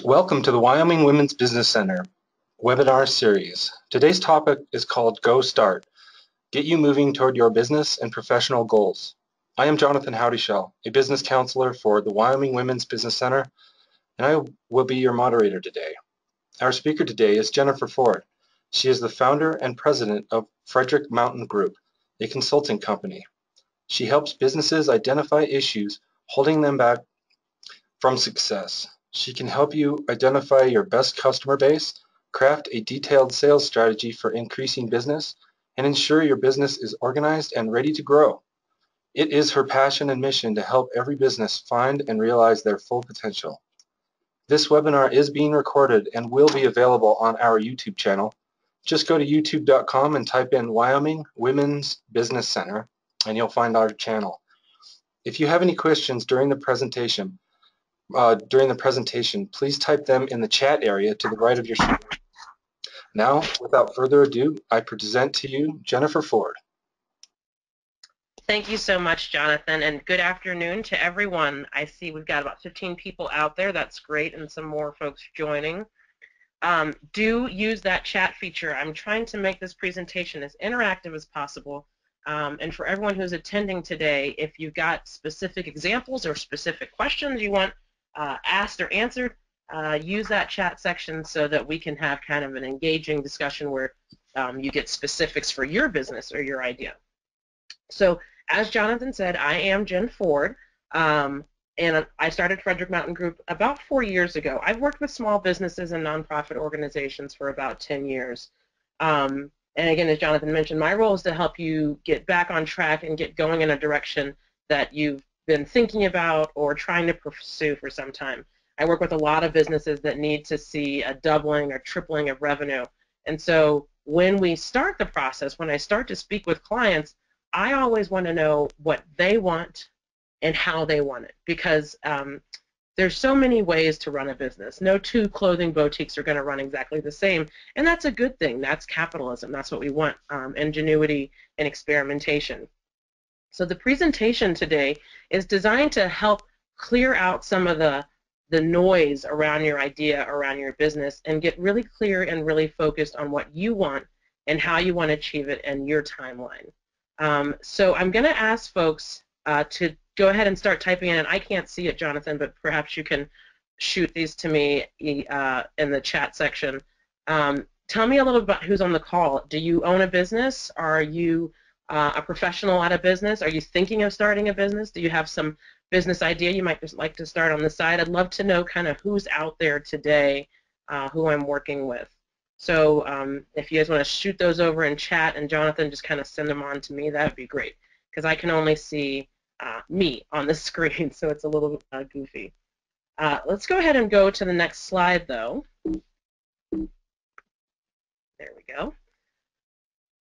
Welcome to the Wyoming Women's Business Center webinar series. Today's topic is called Go Start, Get You Moving Toward Your Business and Professional Goals. I am Jonathan Howdyshell, a business counselor for the Wyoming Women's Business Center, and I will be your moderator today. Our speaker today is Jenn Ford. She is the founder and president of Frederick Mountain Group, a consulting company. She helps businesses identify issues holding them back from success. She can help you identify your best customer base, craft a detailed sales strategy for increasing business, and ensure your business is organized and ready to grow. It is her passion and mission to help every business find and realize their full potential. This webinar is being recorded and will be available on our YouTube channel. Just go to youtube.com and type in Wyoming Women's Business Center, and you'll find our channel. If you have any questions during the presentation, please type them in the chat area to the right of your screen. Now, without further ado, I present to you Jenn Ford. Thank you so much, Jonathan, and good afternoon to everyone. I see we've got about 15 people out there. That's great, and some more folks joining. Do use that chat feature. I'm trying to make this presentation as interactive as possible. And for everyone who's attending today, if you've got specific examples or specific questions you want asked or answered, use that chat section so that we can have kind of an engaging discussion where you get specifics for your business or your idea. So as Jonathan said, I am Jenn Ford, and I started Frederick Mountain Group about 4 years ago. I've worked with small businesses and nonprofit organizations for about 10 years. And again, as Jonathan mentioned, my role is to help you get back on track and get going in a direction that you've been thinking about or trying to pursue for some time. I work with a lot of businesses that need to see a doubling or tripling of revenue. And so when we start the process, when I start to speak with clients, I always want to know what they want and how they want it, because there's so many ways to run a business. No two clothing boutiques are going to run exactly the same, and that's a good thing. That's capitalism. That's what we want, ingenuity and experimentation. So the presentation today is designed to help clear out some of the noise around your idea, around your business, and get really clear and really focused on what you want and how you want to achieve it and your timeline. So I'm going to ask folks to go ahead and start typing in, and I can't see it, Jonathan, but perhaps you can shoot these to me in the chat section. Tell me a little about who's on the call. Do you own a business? Are you a professional at a business? Are you thinking of starting a business? Do you have some business idea you might just like to start on the side? I'd love to know kind of who's out there today who I'm working with. So if you guys want to shoot those over in chat and Jonathan just kind of send them on to me, that would be great, because I can only see me on the screen, so it's a little goofy. Let's go ahead and go to the next slide, though. There we go.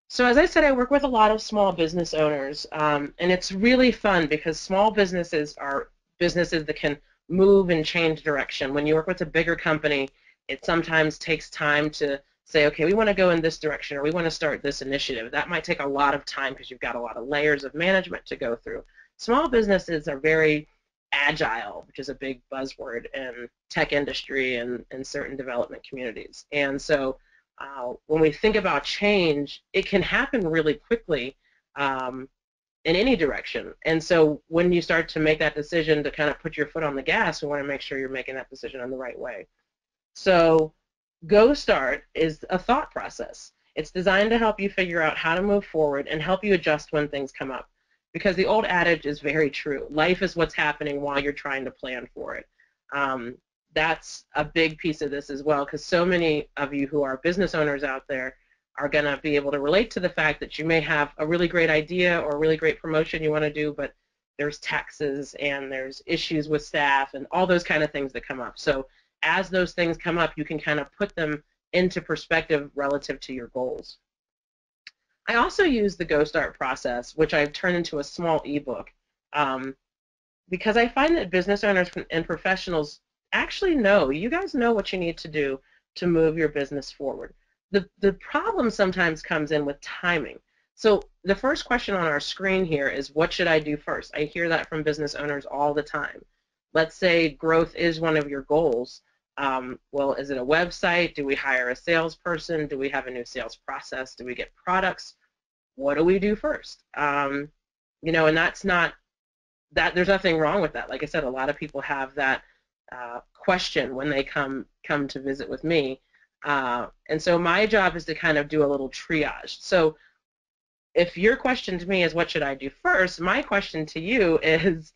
So as I said, I work with a lot of small business owners, and it's really fun because small businesses are businesses that can move and change direction. When you work with a bigger company, it sometimes takes time to say, okay, we want to go in this direction, or we want to start this initiative. That might take a lot of time because you've got a lot of layers of management to go through. Small businesses are very agile, which is a big buzzword in tech industry and in certain development communities. And so when we think about change, it can happen really quickly in any direction. And so when you start to make that decision to kind of put your foot on the gas, we want to make sure you're making that decision in the right way. So Go Start is a thought process. It's designed to help you figure out how to move forward and help you adjust when things come up. Because the old adage is very true. Life is what's happening while you're trying to plan for it. That's a big piece of this as well, because so many of you who are business owners out there are going to be able to relate to the fact that you may have a really great idea or a really great promotion you want to do, but there's taxes and there's issues with staff and all those kind of things that come up. So as those things come up, you can kind of put them into perspective relative to your goals. I also use the Go Start process, which I've turned into a small ebook, because I find that business owners and professionals actually know, you guys know what you need to do to move your business forward. The problem sometimes comes in with timing. So the first question on our screen here is, what should I do first? I hear that from business owners all the time. Let's say growth is one of your goals. Well, is it a website? Do we hire a salesperson? Do we have a new sales process? Do we get products? What do we do first? And that's not that. There's nothing wrong with that. Like I said, a lot of people have that question when they come to visit with me, and so my job is to kind of do a little triage. So if your question to me is what should I do first, my question to you is,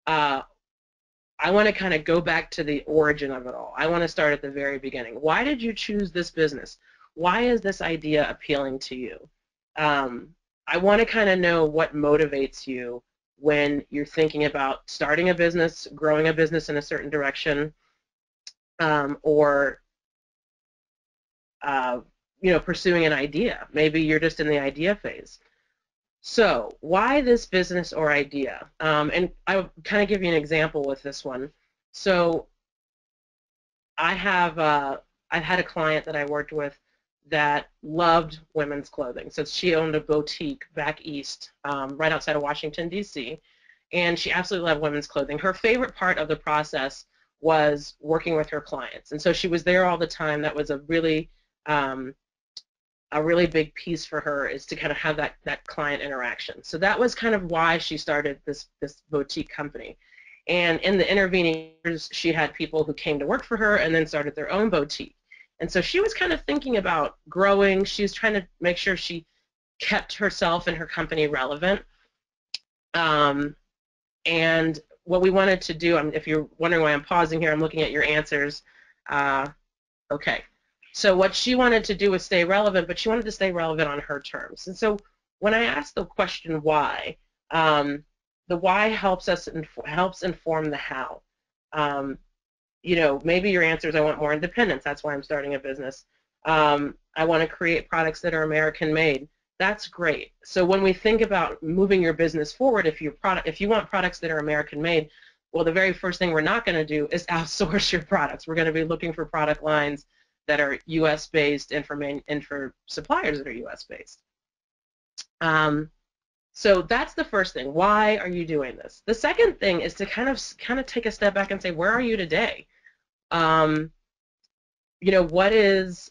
I want to kind of go back to the origin of it all. I want to start at the very beginning. Why did you choose this business? Why is this idea appealing to you? I want to kind of know what motivates you when you're thinking about starting a business, growing a business in a certain direction, or pursuing an idea. Maybe you're just in the idea phase. So why this business or idea? And I'll kind of give you an example with this one. So I've had a client that I worked with that loved women's clothing. So she owned a boutique back east, right outside of Washington, D.C., and she absolutely loved women's clothing. Her favorite part of the process was working with her clients, and so she was there all the time. That was a really big piece for her, is to kind of have that client interaction. So that was kind of why she started this boutique company. And in the intervening years, she had people who came to work for her and then started their own boutique. And so she was kind of thinking about growing. She was trying to make sure she kept herself and her company relevant. And what we wanted to do, if you're wondering why I'm pausing here, I'm looking at your answers. Okay. So what she wanted to do was stay relevant, but she wanted to stay relevant on her terms. And so when I asked the question why, the why helps inform the how. Maybe your answer is I want more independence. That's why I'm starting a business. I want to create products that are American-made. That's great. So when we think about moving your business forward, if you want products that are American-made, well, the very first thing we're not going to do is outsource your products. We're going to be looking for product lines that are U.S.-based and for suppliers that are U.S.-based. So that's the first thing. Why are you doing this? The second thing is to kind of take a step back and say, where are you today? What is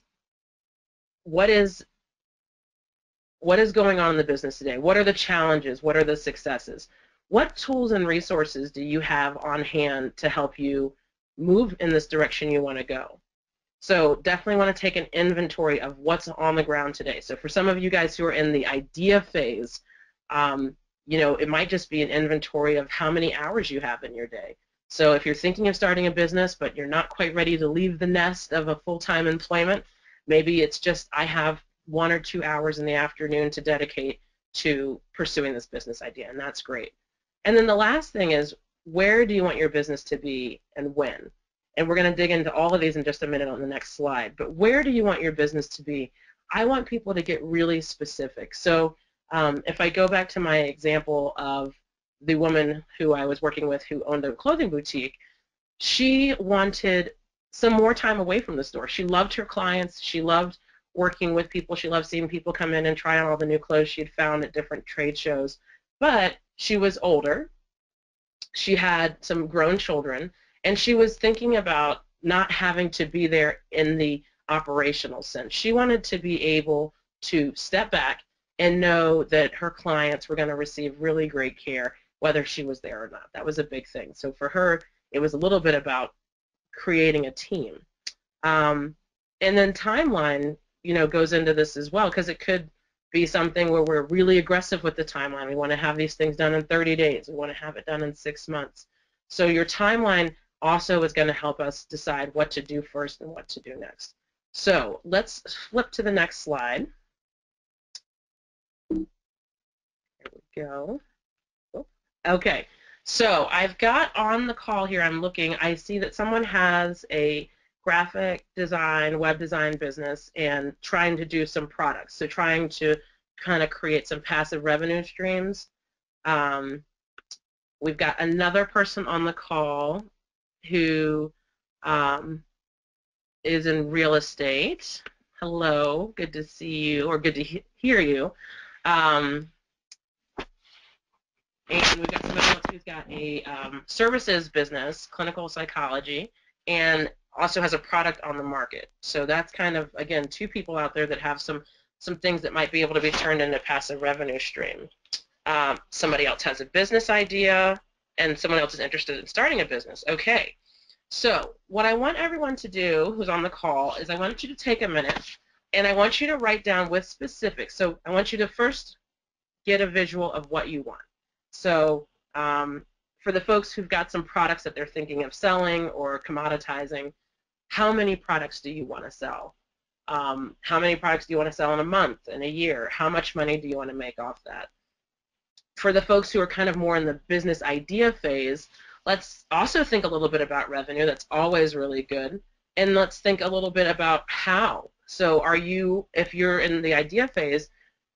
going on in the business today? What are the challenges? What are the successes? What tools and resources do you have on hand to help you move in this direction you want to go? So definitely want to take an inventory of what's on the ground today. So for some of you guys who are in the idea phase, it might just be an inventory of how many hours you have in your day. So if you're thinking of starting a business but you're not quite ready to leave the nest of a full-time employment, maybe it's just I have 1 or 2 hours in the afternoon to dedicate to pursuing this business idea, and that's great. And then the last thing is, where do you want your business to be and when? And we're going to dig into all of these in just a minute on the next slide. But where do you want your business to be? I want people to get really specific. So if I go back to my example of the woman who I was working with who owned a clothing boutique, she wanted some more time away from the store. She loved her clients. She loved working with people. She loved seeing people come in and try on all the new clothes she had found at different trade shows. But she was older. She had some grown children, and she was thinking about not having to be there in the operational sense. She wanted to be able to step back and know that her clients were going to receive really great care whether she was there or not. That was a big thing. So for her, it was a little bit about creating a team. And then timeline, goes into this as well, because it could be something where we're really aggressive with the timeline. We want to have these things done in 30 days. We want to have it done in 6 months. So your timeline also is going to help us decide what to do first and what to do next. So let's flip to the next slide. There we go. Okay, so I've got on the call here, I'm looking, I see that someone has a graphic design, web design business and trying to do some products, so trying to kind of create some passive revenue streams. We've got another person on the call who is in real estate. Hello, good to see you, or good to hear you. And we've got somebody else who's got a services business, clinical psychology, and also has a product on the market. So that's kind of, again, two people out there that have some things that might be able to be turned into passive revenue stream. Somebody else has a business idea, and someone else is interested in starting a business. Okay, so what I want everyone to do who's on the call is I want you to take a minute, and I want you to write down with specifics. So I want you to first get a visual of what you want. So for the folks who've got some products that they're thinking of selling or commoditizing, how many products do you want to sell? How many products do you want to sell in a month, in a year? How much money do you want to make off that? For the folks who are kind of more in the business idea phase, let's also think a little bit about revenue. That's always really good. And let's think a little bit about how. So if you're in the idea phase,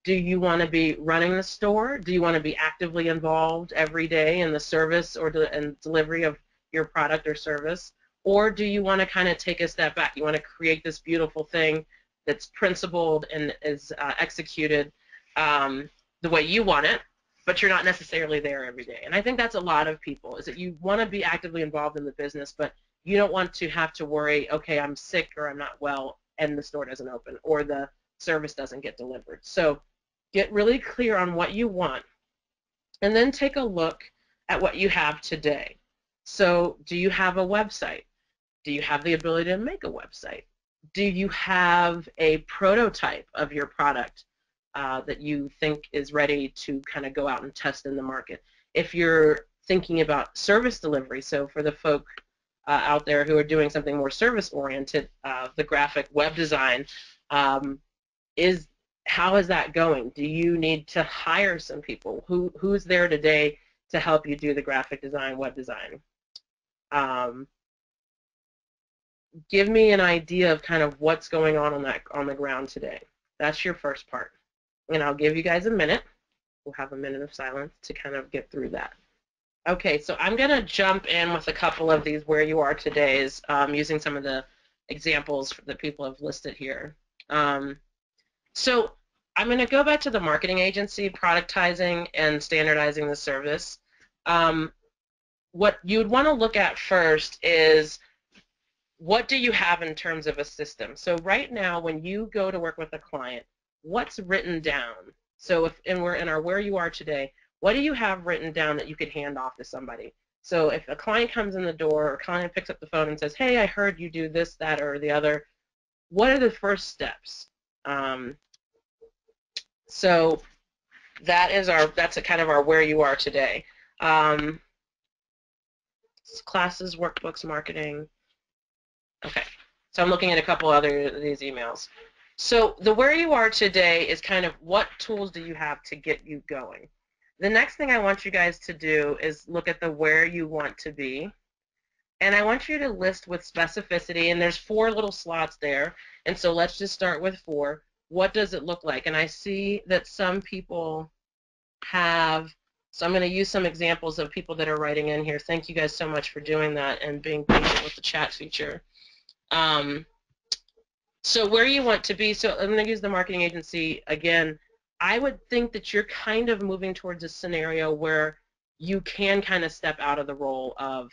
do you want to be running the store? Do you want to be actively involved every day in the service or and delivery of your product or service? Or do you want to kind of take a step back? You want to create this beautiful thing that's principled and is executed the way you want it, but you're not necessarily there every day. And I think that's a lot of people, is that you want to be actively involved in the business, but you don't want to have to worry, okay, I'm sick or I'm not well and the store doesn't open or the service doesn't get delivered. So get really clear on what you want, and then take a look at what you have today. So do you have a website? Do you have the ability to make a website? Do you have a prototype of your product that you think is ready to kind of go out and test in the market? If you're thinking about service delivery, so for the folk out there who are doing something more service-oriented, the graphic web design, how is that going? Do you need to hire some people? Who's there today to help you do the graphic design, web design? Give me an idea of kind of what's going on the ground today. That's your first part. And I'll give you guys a minute. We'll have a minute of silence to kind of get through that. Okay, so I'm going to jump in with a couple of these where you are today's, using some of the examples that people have listed here. So I'm going to go back to the marketing agency, productizing and standardizing the service. What you would want to look at first is, what do you have in terms of a system? So right now, when you go to work with a client, what's written down? So we're in our where you are today, what do you have written down that you could hand off to somebody? So if a client comes in the door, or a client picks up the phone and says, hey, I heard you do this, that, or the other, what are the first steps? So that's kind of our where you are today. Classes, workbooks, marketing. Okay, so I'm looking at a couple other of these emails. So the where you are today is kind of what tools do you have to get you going. The next thing I want you guys to do is look at the where you want to be. And I want you to list with specificity, and there's 4 little slots there. And so let's just start with 4. What does it look like? And I see that some people have, so I'm going to use some examples of people that are writing in here. Thank you guys so much for doing that and being patient with the chat feature. So where you want to be, so I'm going to use the marketing agency again. I would think that you're kind of moving towards a scenario where you can kind of step out of the role of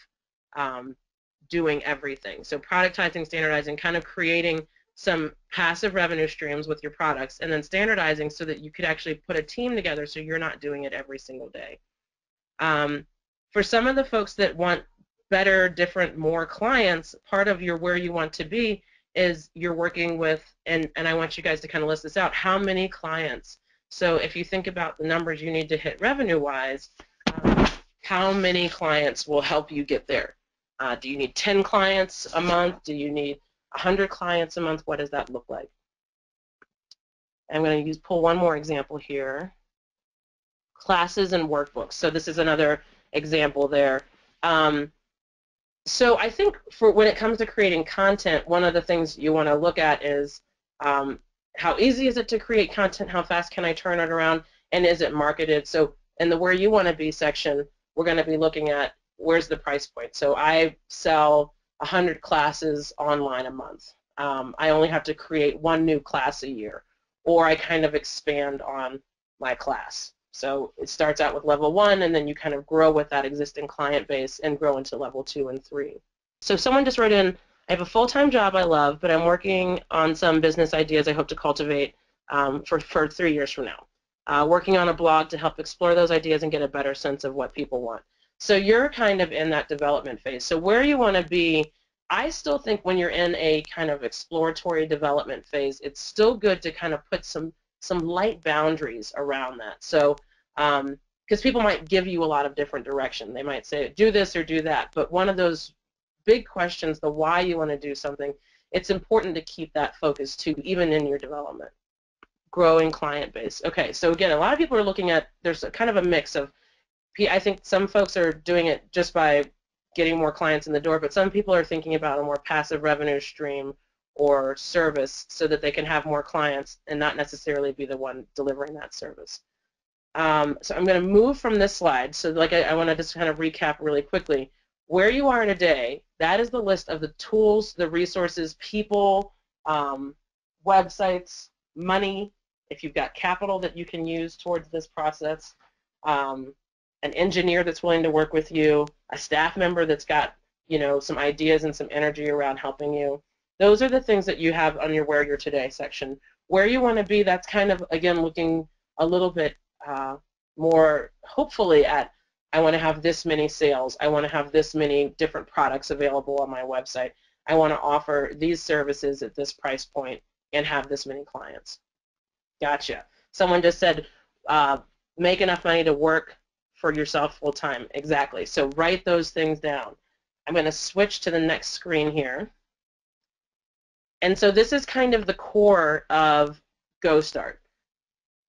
doing everything. So productizing, standardizing, kind of creating some passive revenue streams with your products, and then standardizing so that you could actually put a team together so you're not doing it every single day. For some of the folks that want better, different, more clients, part of your where you want to be is you're working with, and I want you guys to kind of list this out, how many clients. So if you think about the numbers you need to hit revenue-wise, how many clients will help you get there? Do you need 10 clients a month? Do you need 100 clients a month? What does that look like? I'm going to pull one more example here. Classes and workbooks. So this is another example there. So I think for when it comes to creating content, one of the things you want to look at is how easy is it to create content, how fast can I turn it around, and is it marketed? So in the where you want to be section, we're going to be looking at where's the price point. So I sell 100 classes online a month. I only have to create 1 new class a year, or I kind of expand on my class. So it starts out with level 1, and then you kind of grow with that existing client base and grow into level 2 and 3. So someone just wrote in, I have a full-time job I love, but I'm working on some business ideas I hope to cultivate for 3 years from now. Working on a blog to help explore those ideas and get a better sense of what people want. So you're kind of in that development phase. So where you want to be, I still think when you're in a kind of exploratory development phase, it's still good to kind of put some light boundaries around that. So because people might give you a lot of different direction. They might say, do this or do that. But one of those big questions, the why you want to do something, it's important to keep that focus too, even in your development. Growing client base. Okay, so again, a lot of people are looking at, there's a kind of a mix of, I think some folks are doing it just by getting more clients in the door, but some people are thinking about a more passive revenue stream or service so that they can have more clients and not necessarily be the one delivering that service. So I'm going to move from this slide. So like I want to just kind of recap really quickly. Where you are in a day, that is the list of the tools, the resources, people, websites, money, if you've got capital that you can use towards this process, an engineer that's willing to work with you, a staff member that's got, you know, some ideas and some energy around helping you. Those are the things that you have on your Where You're Today section. Where you want to be, that's kind of, again, looking a little bit more hopefully at, I want to have this many sales, I want to have this many different products available on my website, I want to offer these services at this price point and have this many clients. Gotcha. Someone just said, make enough money to work for yourself full time. Exactly. So write those things down. I'm going to switch to the next screen here. And so this is kind of the core of Go Start.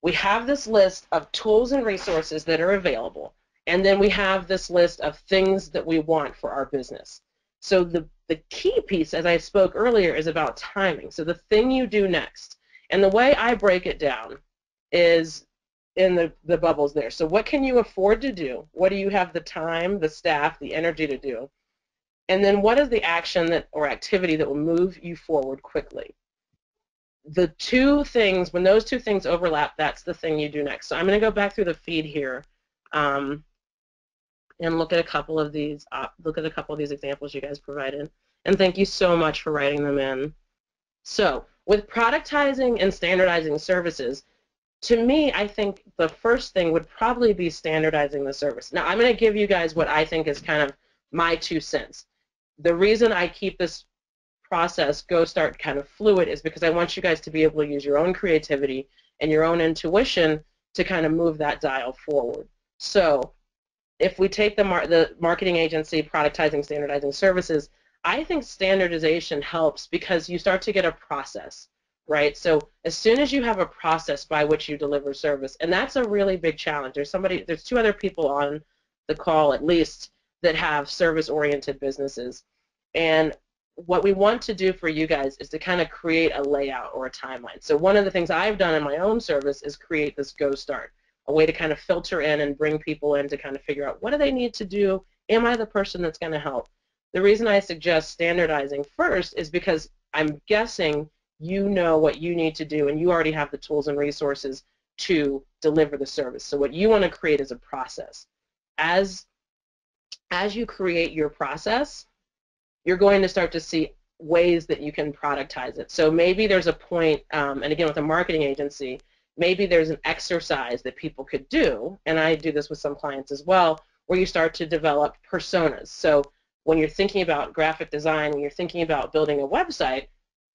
We have this list of tools and resources that are available, and then we have this list of things that we want for our business. So the key piece, as I spoke earlier, is about timing. So the thing you do next. And the way I break it down is in the bubbles there. So what can you afford to do? What do you have the time, the staff, the energy to do? And then what is the action that or activity that will move you forward quickly? The two things, when those two things overlap, that's the thing you do next. So I'm going to go back through the feed here and look at a couple of these examples you guys provided. And thank you so much for writing them in. So with productizing and standardizing services, to me, I think the first thing would probably be standardizing the service. Now, I'm going to give you guys what I think is kind of my 2 cents. The reason I keep this process, Go Start, kind of fluid is because I want you guys to be able to use your own creativity and your own intuition to kind of move that dial forward. So if we take the marketing agency, productizing, standardizing services, I think standardization helps because you start to get a process, right? So as soon as you have a process by which you deliver service, and that's a really big challenge. There's 2 other people on the call at least that have service-oriented businesses, and what we want to do for you guys is to kind of create a layout or a timeline. So one of the things I've done in my own service is create this Go Start, a way to kind of filter in and bring people in to kind of figure out what do they need to do, am I the person that's going to help? The reason I suggest standardizing first is because I'm guessing you know what you need to do and you already have the tools and resources to deliver the service. So what you want to create is a process. As you create your process, you're going to start to see ways that you can productize it. So maybe there's a point, and again with a marketing agency, maybe there's an exercise that people could do, and I do this with some clients as well, where you start to develop personas. So when you're thinking about graphic design, when you're thinking about building a website,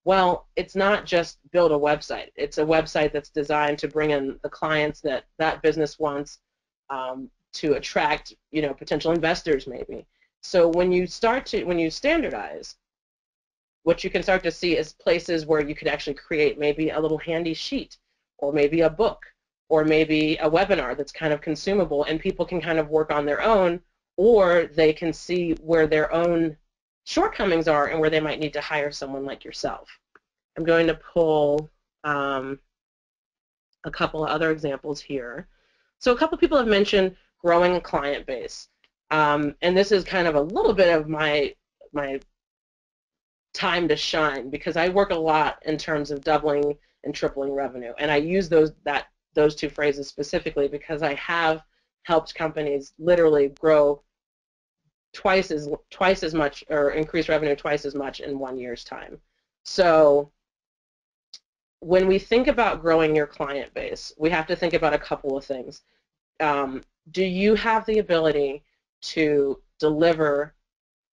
well, it's not just build a website. It's a website that's designed to bring in the clients that that business wants, to attract, you know, potential investors maybe. So when you standardize, what you can start to see is places where you could actually create maybe a little handy sheet, or maybe a book, or maybe a webinar that's kind of consumable, and people can kind of work on their own, or they can see where their own shortcomings are and where they might need to hire someone like yourself. I'm going to pull a couple of other examples here. So a couple people have mentioned growing a client base. And this is kind of a little bit of my time to shine, because I work a lot in terms of doubling and tripling revenue, and I use those 2 phrases specifically because I have helped companies literally grow twice as much, or increase revenue twice as much in 1 year's time. So when we think about growing your client base, we have to think about a couple of things. Do you have the ability to deliver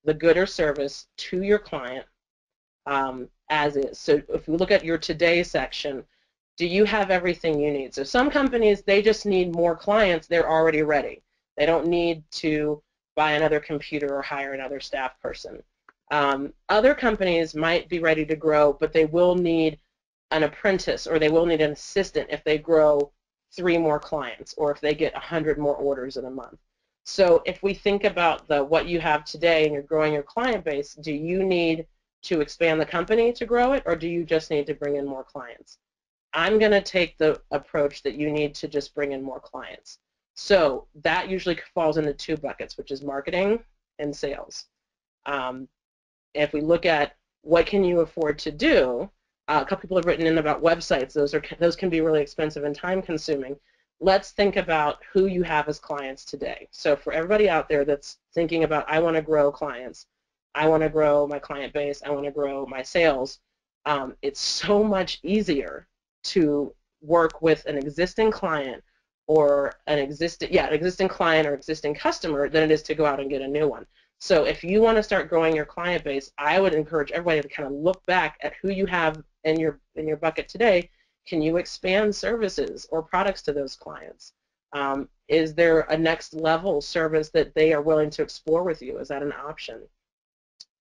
the good or service to your client as is? So if we look at your today section, do you have everything you need? So some companies, they just need more clients. They're already ready. They don't need to buy another computer or hire another staff person. Other companies might be ready to grow, but they will need an apprentice, or they will need an assistant if they grow 3 more clients, or if they get 100 more orders in a month. So if we think about what you have today and you're growing your client base, do you need to expand the company to grow it, or do you just need to bring in more clients? I'm going to take the approach that you need to just bring in more clients. So that usually falls into 2 buckets, which is marketing and sales. If we look at what can you afford to do, a couple people have written in about websites. Those can be really expensive and time-consuming. Let's think about who you have as clients today. So for everybody out there that's thinking about, I want to grow clients, I want to grow my client base, I want to grow my sales, it's so much easier to work with an existing client or an existing client or existing customer than it is to go out and get a new one. So if you want to start growing your client base, I would encourage everybody to kind of look back at who you have in your bucket today. Can you expand services or products to those clients? Is there a next level service that they are willing to explore with you? Is that an option?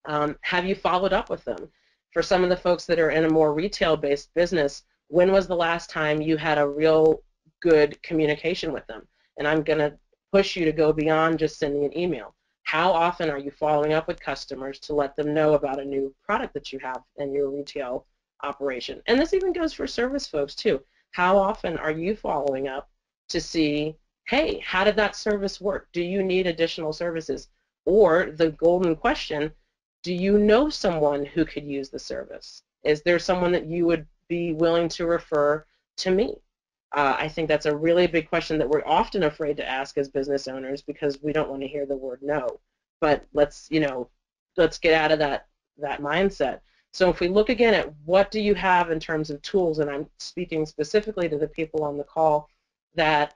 Have you followed up with them? For some of the folks that are in a more retail-based business, when was the last time you had a real good communication with them? And I'm going to push you to go beyond just sending an email. How often are you following up with customers to let them know about a new product that you have in your retail operation? And this even goes for service folks too. How often are you following up to see, hey, how did that service work? Do you need additional services? Or the golden question, do you know someone who could use the service? Is there someone that you would be willing to refer to me? I think that's a really big question that we're often afraid to ask as business owners because we don't want to hear the word no. But let's get out of that mindset. So if we look again at what do you have in terms of tools, and I'm speaking specifically to the people on the call that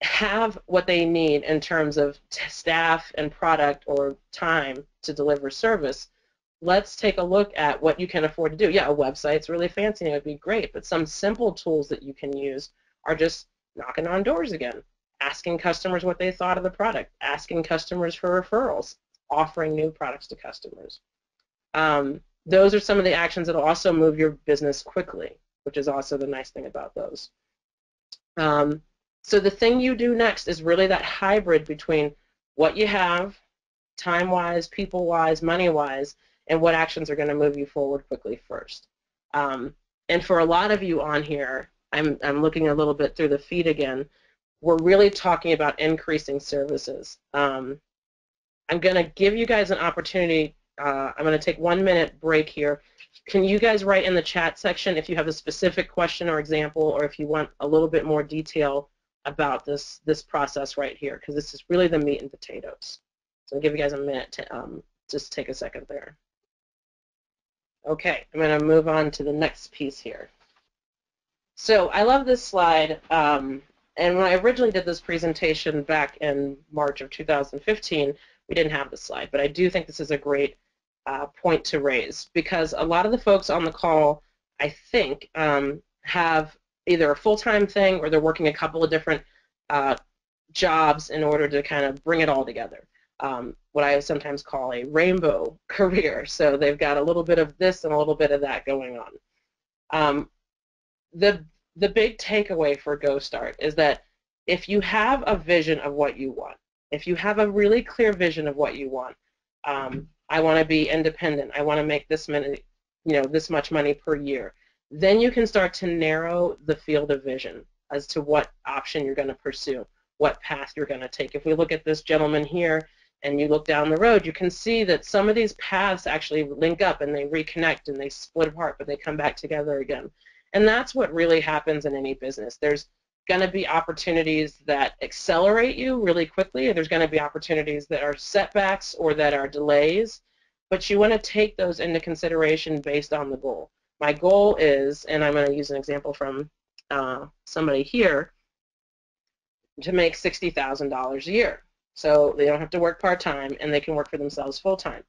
have what they need in terms of staff and product or time to deliver service, let's take a look at what you can afford to do. Yeah, a website's really fancy and it would be great, but some simple tools that you can use are just knocking on doors again, asking customers what they thought of the product, asking customers for referrals, offering new products to customers. Those are some of the actions that will also move your business quickly, which is also the nice thing about those. So the thing you do next is really that hybrid between what you have, time-wise, people-wise, money-wise, and what actions are going to move you forward quickly first. And for a lot of you on here, I'm looking a little bit through the feed again, we're really talking about increasing services. I'm going to give you guys an opportunity. I'm going to take 1 minute break here. Can you guys write in the chat section if you have a specific question or example, or if you want a little bit more detail about this process right here, because this is really the meat and potatoes. So I'll give you guys a minute to just take a second there. Okay, I'm going to move on to the next piece here. So I love this slide, and when I originally did this presentation back in March of 2015, we didn't have this slide, but I do think this is a great point to raise, because a lot of the folks on the call, I think, have either a full-time thing or they're working a couple of different jobs in order to kind of bring it all together. What I sometimes call a rainbow career. So they've got a little bit of this and a little bit of that going on. The big takeaway for Go Start is that if you have a vision of what you want, if you have a really clear vision of what you want, I want to be independent, I want to make this much money per year, then you can start to narrow the field of vision as to what option you're going to pursue, what path you're going to take. If we look at this gentleman here and you look down the road, you can see that some of these paths actually link up and they reconnect and they split apart, but they come back together again. And that's what really happens in any business. There's going to be opportunities that accelerate you really quickly, and there's going to be opportunities that are setbacks or that are delays, but you want to take those into consideration based on the goal. My goal is, and I'm going to use an example from somebody here, to make $60,000 a year. So they don't have to work part-time, and they can work for themselves full-time.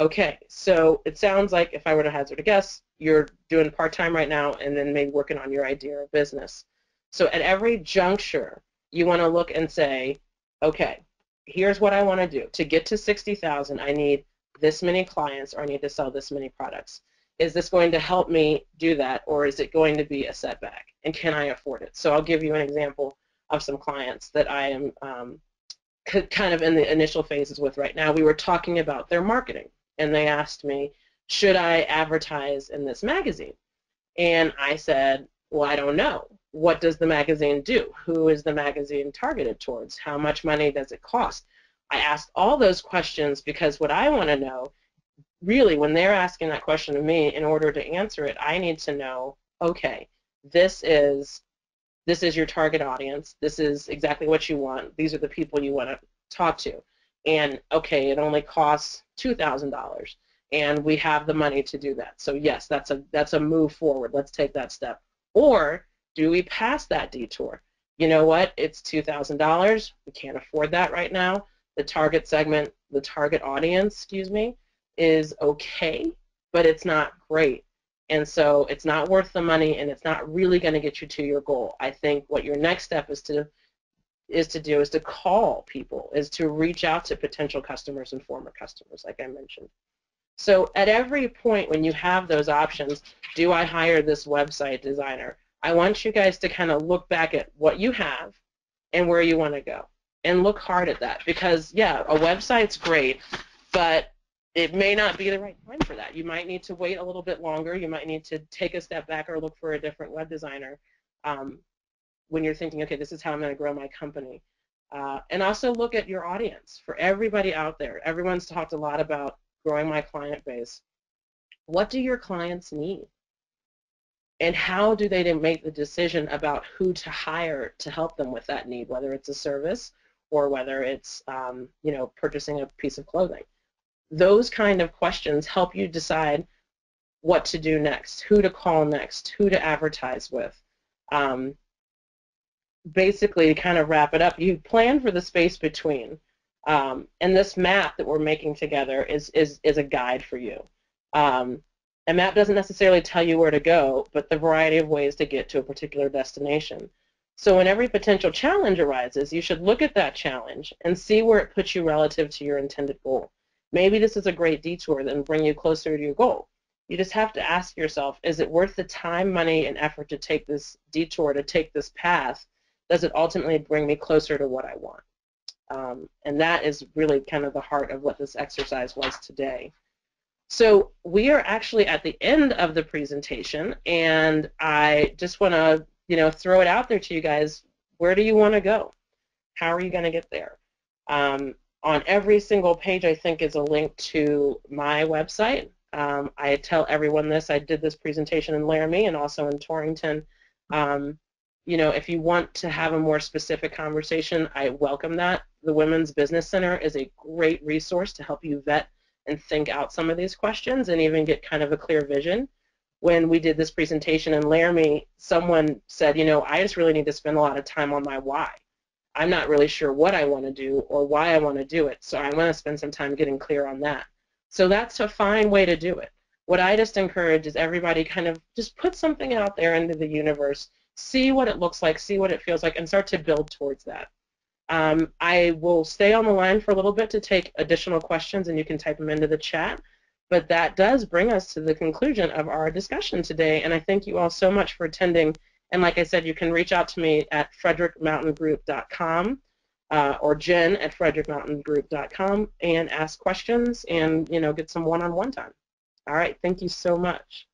Okay, so it sounds like, if I were to hazard a guess, you're doing part-time right now and then maybe working on your idea of business. So at every juncture, you want to look and say, okay, here's what I want to do. To get to 60,000, I need this many clients, or I need to sell this many products. Is this going to help me do that, or is it going to be a setback? And can I afford it? So I'll give you an example of some clients that I am kind of in the initial phases with right now. We were talking about their marketing, and they asked me, should I advertise in this magazine? And I said, well, I don't know. What does the magazine do? Who is the magazine targeted towards? How much money does it cost? I asked all those questions because what I want to know, really, when they're asking that question of me, in order to answer it, I need to know, okay, this is your target audience. This is exactly what you want. These are the people you want to talk to. And, okay, it only costs $2,000, and we have the money to do that. So, yes, that's a move forward. Let's take that step. Or do we pass that detour? You know what? It's $2,000. We can't afford that right now. The target segment, the target audience, excuse me, is okay, but it's not great. And so it's not worth the money, and it's not really going to get you to your goal. I think what your next step is to call people, is to reach out to potential customers and former customers, like I mentioned. So at every point when you have those options, do I hire this website designer? I want you guys to kind of look back at what you have and where you want to go, and look hard at that, because, yeah, a website's great, but it may not be the right time for that. You might need to wait a little bit longer. You might need to take a step back or look for a different web designer when you're thinking, okay, this is how I'm going to grow my company. And also look at your audience. For everybody out there, everyone's talked a lot about growing my client base. What do your clients need? And how do they make the decision about who to hire to help them with that need, whether it's a service or whether it's purchasing a piece of clothing? Those kind of questions help you decide what to do next, who to call next, who to advertise with. Basically, to kind of wrap it up, you plan for the space between. And this map that we're making together is a guide for you. A map doesn't necessarily tell you where to go, but the variety of ways to get to a particular destination. So when every potential challenge arises, you should look at that challenge and see where it puts you relative to your intended goal. Maybe this is a great detour that will bring you closer to your goal. You just have to ask yourself, is it worth the time, money, and effort to take this detour, to take this path? Does it ultimately bring me closer to what I want? And that is really kind of the heart of what this exercise was today. So we are actually at the end of the presentation, and I just want to throw it out there to you guys. Where do you want to go? How are you going to get there? On every single page, I think, is a link to my website. I tell everyone this. I did this presentation in Laramie and also in Torrington. If you want to have a more specific conversation, I welcome that. The Women's Business Center is a great resource to help you vet and think out some of these questions and even get kind of a clear vision. When we did this presentation in Laramie, someone said, I just really need to spend a lot of time on my why. I'm not really sure what I want to do or why I want to do it, so I want to spend some time getting clear on that. So that's a fine way to do it. What I just encourage is everybody kind of just put something out there into the universe, see what it looks like, see what it feels like, and start to build towards that. I will stay on the line for a little bit to take additional questions, and you can type them into the chat. But that does bring us to the conclusion of our discussion today, and I thank you all so much for attending. And like I said, you can reach out to me at fredrickmountaingroup.com or Jenn at fredrickmountaingroup.com and ask questions and get some one-on-one time. All right, thank you so much.